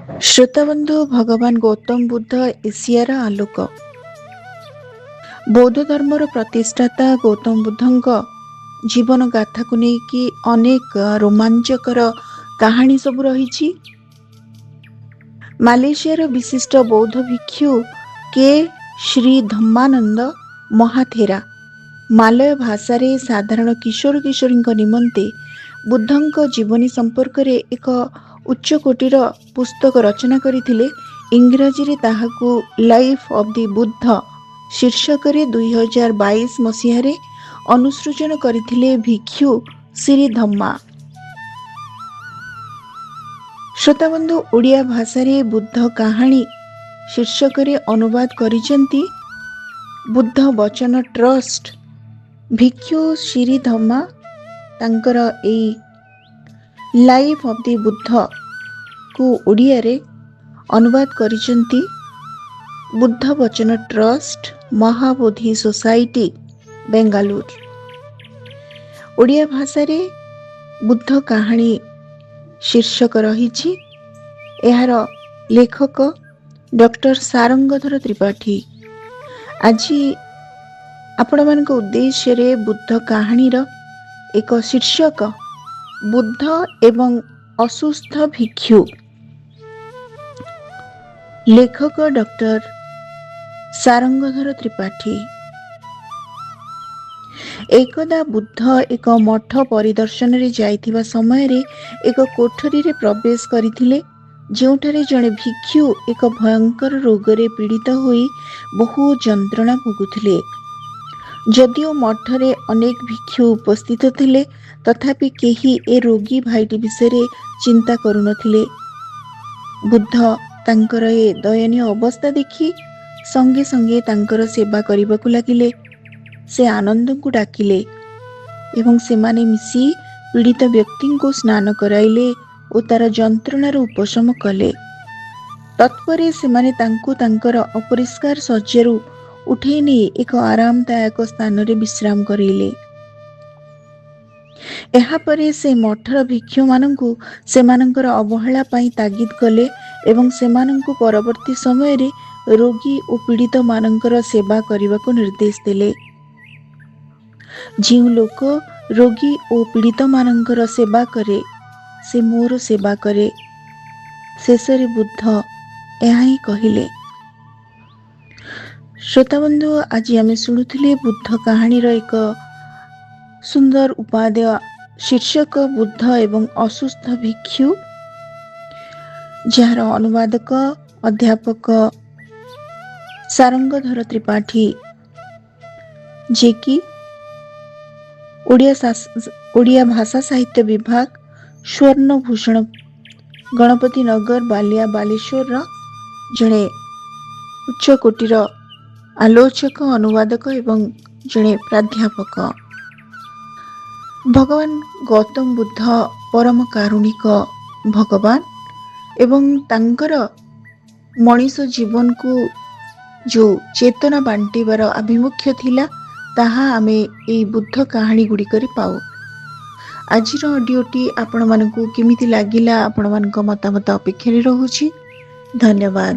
ଶ୍ରୋତାବନ୍ଧୁ ଭଗବାନ ଗୌତମ ବୁଦ୍ଧ ଏସିଆର ଆଲୋକ। ବୌଦ୍ଧ ଧର୍ମର ପ୍ରତିଷ୍ଠାତା ଗୌତମ ବୁଦ୍ଧଙ୍କ ଜୀବନ ଗାଥାକୁ ନେଇକି ଅନେକ ରୋମାଞ୍ଚକର କାହାଣୀ ସବୁ ରହିଛି। ମାଲେସିଆର ବିଶିଷ୍ଟ ବୌଦ୍ଧ ଭିକ୍ଷୁ କେ ଶ୍ରୀ ଧମ୍ମାନନ୍ଦ ମହାଥେରା ମାଲୟ ଭାଷାରେ ସାଧାରଣ କିଶୋର କିଶୋରୀଙ୍କ ନିମନ୍ତେ ବୁଦ୍ଧଙ୍କ ଜୀବନୀ ସମ୍ପର୍କରେ ଏକ ଉଚ୍ଚକୋଟୀର ପୁସ୍ତକ ରଚନା କରିଥିଲେ। ଇଂରାଜୀରେ ତାହାକୁ ଲାଇଫ୍ ଅଫ୍ ଦି ବୁଦ୍ଧ ଶୀର୍ଷକରେ 2022 ମସିହାରେ ଅନୁସୃଜନ କରିଥିଲେ ଭିକ୍ଷୁ ଶ୍ରୀ ଧମ୍ମା। ଶ୍ରୋତାବନ୍ଧୁ ଓଡ଼ିଆ ଭାଷାରେ ବୁଦ୍ଧ କାହାଣୀ ଶୀର୍ଷକରେ ଅନୁବାଦ କରିଛନ୍ତି ବୁଦ୍ଧ ବଚନ ଟ୍ରଷ୍ଟ। ଭିକ୍ଷୁ ଶ୍ରୀ ଧମ୍ମା ତାଙ୍କର ଏଇ ଲାଇଫ୍ ଅଫ୍ ଦି ବୁଦ୍ଧ କୁ ଓଡ଼ିଆରେ ଅନୁବାଦ କରିଛନ୍ତି ବୁଦ୍ଧ ବଚନ ଟ୍ରଷ୍ଟ, ମହାବୋଧି ସୋସାଇଟି, ବେଙ୍ଗାଲୁରୁ। ଓଡ଼ିଆ ଭାଷାରେ ବୁଦ୍ଧ କାହାଣୀ ଶୀର୍ଷକ ରହିଛି। ଏହାର ଲେଖକ ଡକ୍ଟର ସାରଙ୍ଗଧର ତ୍ରିପାଠୀ। ଆଜି ଆପଣମାନଙ୍କ ଉଦ୍ଦେଶ୍ୟରେ ବୁଦ୍ଧ କାହାଣୀର ଏକ ଶୀର୍ଷକ ବୁଦ୍ଧ ଏବଂ ଅସୁସ୍ଥ ଭିକ୍ଷୁ। ଲେଖକ ଡକ୍ଟର ସାରଙ୍ଗଧର ତ୍ରିପାଠୀ। ଏକଦା ବୁଦ୍ଧ ଏକ ମଠ ପରିଦର୍ଶନରେ ଯାଇଥିବା ସମୟରେ ଏକ କୋଠରୀରେ ପ୍ରବେଶ କରିଥିଲେ, ଯେଉଁଠାରେ ଜଣେ ଭିକ୍ଷୁ ଏକ ଭୟଙ୍କର ରୋଗରେ ପୀଡ଼ିତ ହୋଇ ବହୁ ଯନ୍ତ୍ରଣା ଭୋଗୁଥିଲେ। ଯଦିଓ ମଠରେ ଅନେକ ଭିକ୍ଷୁ ଉପସ୍ଥିତ ଥିଲେ, ତଥାପି କେହି ଏ ରୋଗୀ ଭାଇଟି ବିଷୟରେ ଚିନ୍ତା କରୁନଥିଲେ। ବୁଦ୍ଧ ତାଙ୍କର ଏ ଦୟନୀୟ ଅବସ୍ଥା ଦେଖି ସଙ୍ଗେ ସଙ୍ଗେ ତାଙ୍କର ସେବା କରିବାକୁ ଲାଗିଲେ। ସେ ଆନନ୍ଦଙ୍କୁ ଡାକିଲେ ଏବଂ ସେମାନେ ମିଶି ପୀଡ଼ିତ ବ୍ୟକ୍ତିଙ୍କୁ ସ୍ନାନ କରାଇଲେ ଓ ତାର ଯନ୍ତ୍ରଣାର ଉପଶମ କଲେ। ତତ୍ପରେ ସେମାନେ ତାଙ୍କୁ ତାଙ୍କର ଅପରିଷ୍କାର ଶଯ୍ୟାରୁ ଉଠେଇ ନେଇ ଏକ ଆରାମଦାୟକ ସ୍ଥାନରେ ବିଶ୍ରାମ କରାଇଲେ। ଏହାପରେ ସେ ମଠର ଭିକ୍ଷୁମାନଙ୍କୁ ସେମାନଙ୍କର ଅବହେଳା ପାଇଁ ତାଗିଦ କଲେ ଏବଂ ସେମାନଙ୍କୁ ପରବର୍ତ୍ତୀ ସମୟରେ ରୋଗୀ ଓ ପୀଡ଼ିତମାନଙ୍କର ସେବା କରିବାକୁ ନିର୍ଦ୍ଦେଶ ଦେଲେ। ଯେଉଁ ଲୋକ ରୋଗୀ ଓ ପୀଡ଼ିତମାନଙ୍କର ସେବା କରେ, ସେ ମୋର ସେବା କରେ। ଶେଷରେ ବୁଦ୍ଧ ଏହା ହିଁ କହିଲେ। ଶ୍ରୋତାବନ୍ଧୁ, ଆଜି ଆମେ ଶୁଣୁଥିଲେ ବୁଦ୍ଧ କାହାଣୀର ଏକ ସୁନ୍ଦର ଉପାଦେୟ ଶୀର୍ଷକ ବୁଦ୍ଧ ଏବଂ ଅସୁସ୍ଥ ଭିକ୍ଷୁ, ଯାହାର ଅନୁବାଦକ ଅଧ୍ୟାପକ ସାରଙ୍ଗଧର ତ୍ରିପାଠୀ, ଯିଏକି ଓଡ଼ିଆ ଭାଷା ସାହିତ୍ୟ ବିଭାଗ, ସ୍ୱର୍ଣ୍ଣଭୂଷଣ, ଗଣପତି ନଗର, ବାଲିଆ, ବାଲେଶ୍ୱରର ଜଣେ ଉଚ୍ଚକୋଟୀର ଆଲୋଚକ, ଅନୁବାଦକ ଏବଂ ଜଣେ ପ୍ରାଧ୍ୟାପକ। ଭଗବାନ ଗୌତମ ବୁଦ୍ଧ ପରମ କାରୁଣିକ ଭଗବାନ ଏବଂ ତାଙ୍କର ମଣିଷ ଜୀବନକୁ ଯେଉଁ ଚେତନା ବାଣ୍ଟିବାର ଆଭିମୁଖ୍ୟ ଥିଲା, ତାହା ଆମେ ଏହି ବୁଦ୍ଧ କାହାଣୀ ଗୁଡ଼ିକରେ ପାଉ। ଆଜିର ଅଡ଼ିଓଟି ଆପଣମାନଙ୍କୁ କେମିତି ଲାଗିଲା, ଆପଣମାନଙ୍କ ମତାମତ ଅପେକ୍ଷାରେ ରହୁଛି। ଧନ୍ୟବାଦ।